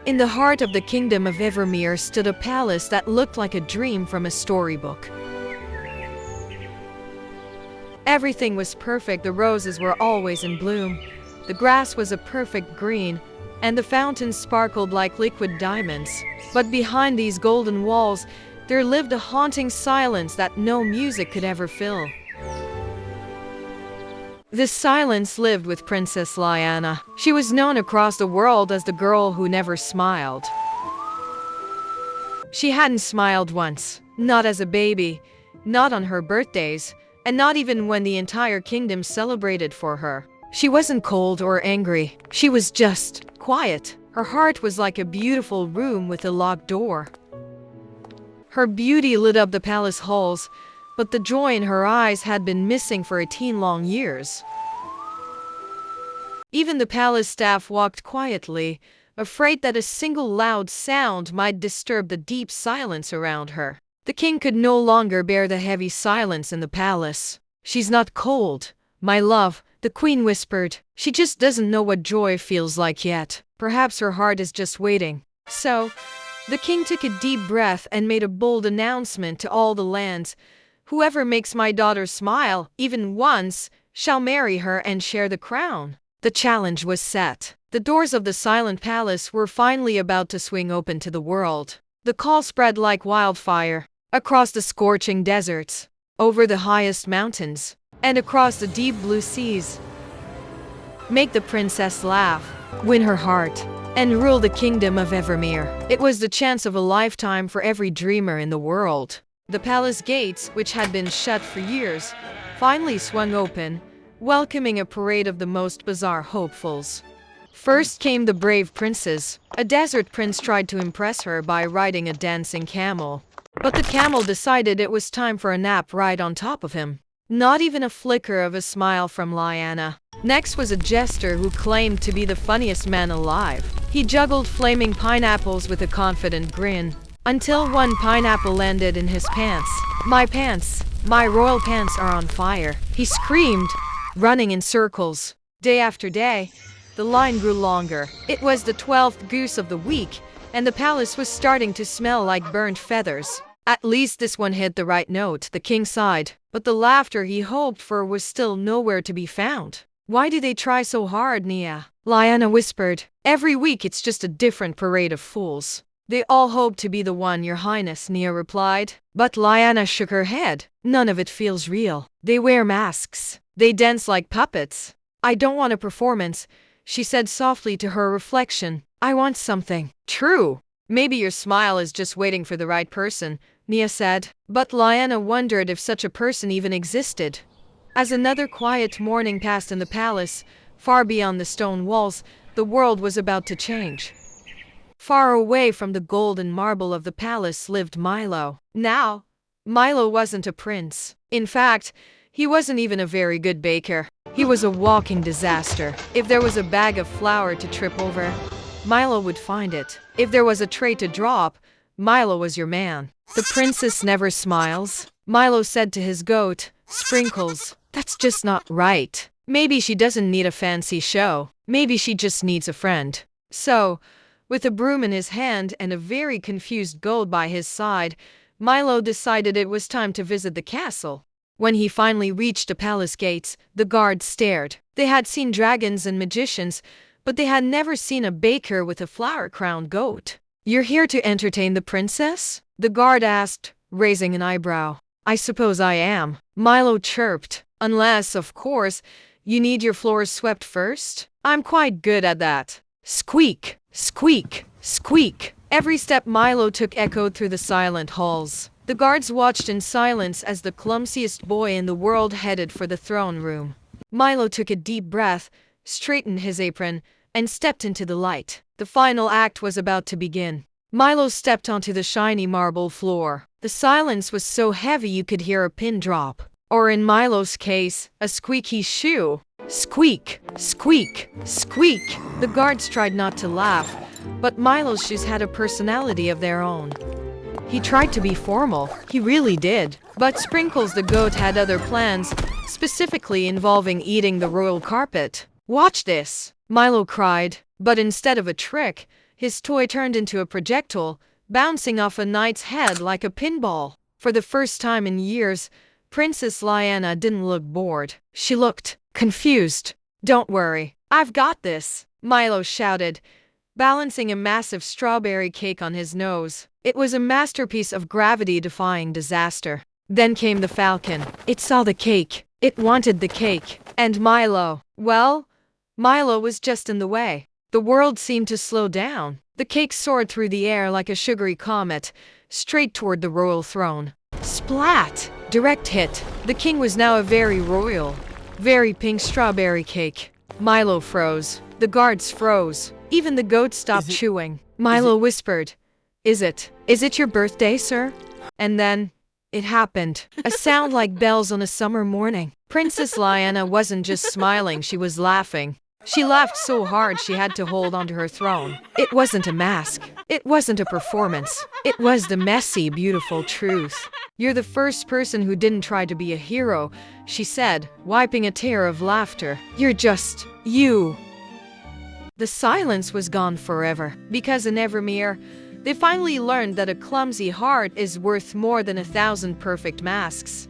In the heart of the kingdom of Evermere stood a palace that looked like a dream from a storybook. Everything was perfect. The roses were always in bloom, the grass was a perfect green, and the fountains sparkled like liquid diamonds. But behind these golden walls, there lived a haunting silence that no music could ever fill. This silence lived with Princess Lyanna. She was known across the world as the girl who never smiled. She hadn't smiled once, not as a baby, not on her birthdays, and not even when the entire kingdom celebrated for her. She wasn't cold or angry. She was just quiet. Her heart was like a beautiful room with a locked door. Her beauty lit up the palace halls, but the joy in her eyes had been missing for 18 long years. Even the palace staff walked quietly, afraid that a single loud sound might disturb the deep silence around her. The king could no longer bear the heavy silence in the palace. "She's not cold, my love," the queen whispered. "She just doesn't know what joy feels like yet. Perhaps her heart is just waiting." So, the king took a deep breath and made a bold announcement to all the lands. "Whoever makes my daughter smile, even once, shall marry her and share the crown." The challenge was set. The doors of the silent palace were finally about to swing open to the world. The call spread like wildfire, across the scorching deserts, over the highest mountains, and across the deep blue seas. Make the princess laugh, win her heart, and rule the kingdom of Evermere. It was the chance of a lifetime for every dreamer in the world. The palace gates, which had been shut for years, finally swung open, welcoming a parade of the most bizarre hopefuls. First came the brave princess. A desert prince tried to impress her by riding a dancing camel. But the camel decided it was time for a nap right on top of him. Not even a flicker of a smile from Lyanna. Next was a jester who claimed to be the funniest man alive. He juggled flaming pineapples with a confident grin, until one pineapple landed in his pants. My royal pants are on fire," he screamed, running in circles. Day after day, the line grew longer. It was the 12th goose of the week, and the palace was starting to smell like burnt feathers. "At least this one hit the right note," the king sighed. But the laughter he hoped for was still nowhere to be found. "Why do they try so hard, Nia?" Lyanna whispered. "Every week it's just a different parade of fools." "They all hope to be the one, Your Highness," Nia replied. But Lyanna shook her head. "None of it feels real. They wear masks. They dance like puppets. I don't want a performance," she said softly to her reflection. "I want something true." "Maybe your smile is just waiting for the right person," Nia said. But Lyanna wondered if such a person even existed. As another quiet morning passed in the palace, far beyond the stone walls, the world was about to change. Far away from the golden marble of the palace lived Milo. Now, Milo wasn't a prince. In fact, he wasn't even a very good baker. He was a walking disaster. If there was a bag of flour to trip over, Milo would find it. If there was a tray to drop, Milo was your man. "The princess never smiles," Milo said to his goat, Sprinkles. "That's just not right. Maybe she doesn't need a fancy show. Maybe she just needs a friend." So, with a broom in his hand and a very confused goat by his side, Milo decided it was time to visit the castle. When he finally reached the palace gates, the guards stared. They had seen dragons and magicians, but they had never seen a baker with a flower-crowned goat. "You're here to entertain the princess?" the guard asked, raising an eyebrow. "I suppose I am," Milo chirped. "Unless, of course, you need your floors swept first. I'm quite good at that." Squeak, squeak, squeak. Every step Milo took echoed through the silent halls. The guards watched in silence as the clumsiest boy in the world headed for the throne room. Milo took a deep breath, straightened his apron, and stepped into the light. The final act was about to begin. Milo stepped onto the shiny marble floor. The silence was so heavy you could hear a pin drop. Or in Milo's case, a squeaky shoe. Squeak, squeak, squeak. The guards tried not to laugh, but Milo's shoes had a personality of their own. He tried to be formal, he really did. But Sprinkles the goat had other plans, specifically involving eating the royal carpet. "Watch this," Milo cried. But instead of a trick, His toy turned into a projectile, bouncing off a knight's head like a pinball. For the first time in years, Princess Lyanna didn't look bored. She looked confused. "Don't worry, I've got this," Milo shouted, balancing a massive strawberry cake on his nose. It was a masterpiece of gravity-defying disaster. Then came the falcon. It saw the cake. It wanted the cake. And Milo, well, Milo was just in the way. The world seemed to slow down. The cake soared through the air like a sugary comet, straight toward the royal throne. Splat! Direct hit. The king was now a very royal, very pink strawberry cake. Milo froze. The guards froze. Even the goat stopped chewing. Milo whispered, Is it your birthday, sir?" And then it happened. A sound like bells on a summer morning. Princess Lyanna wasn't just smiling, she was laughing. She laughed so hard she had to hold onto her throne. It wasn't a mask. It wasn't a performance. It was the messy, beautiful truth. "You're the first person who didn't try to be a hero," she said, wiping a tear of laughter. "You're just you." The silence was gone forever, because in Evermere, they finally learned that a clumsy heart is worth more than 1,000 perfect masks.